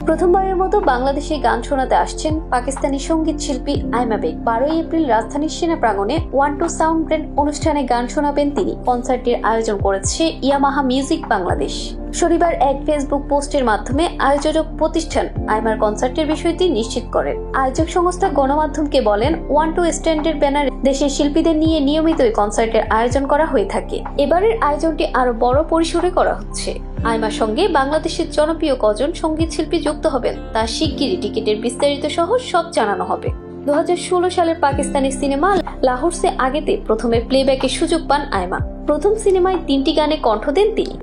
প্রথমবারের মতো বাংলাদেশে গান শোনাতে আসছেন পাকিস্তানি সঙ্গীত শিল্পী আইমা বেগ। 12 এপ্রিল রাজধানীর সেনা প্রাঙ্গণে 1-2 সাউন্ড ব্র্যান্ড অনুষ্ঠানে গান শোনাবেন তিনি। কনসার্টের আয়োজন করেছে ইয়ামাহা মিউজিক বাংলাদেশ। শনিবার এক ফেসবুক পোস্টের মাধ্যমে আয়োজক প্রতিষ্ঠান আইমার কনসার্টের বিষয়টি নিশ্চিত করেন। আয়োজক সংস্থা গণমাধ্যমকে বলেন, 1-2 স্ট্যান্ডের ব্যানারে দেশের শিল্পীদের নিয়ে নিয়মিতই কনসার্টের আয়োজন করা হয়ে থাকে। এবারের আয়োজনটি আরো বড় পরিসরে করা হচ্ছে। আইমার সঙ্গে বাংলাদেশের জনপ্রিয় কজন সঙ্গীত শিল্পী যুক্ত হবেন তা শিগগিরই টিকিটের বিস্তারিত সহ সব জানানো হবে। 2016 সালের পাকিস্তানি সিনেমা লাহোর সে আগেতে প্রথমে প্লেব্যাকের সুযোগ পান আইমা। প্রথম সিনেমায় 3টি গানে কণ্ঠ দেন তিনি।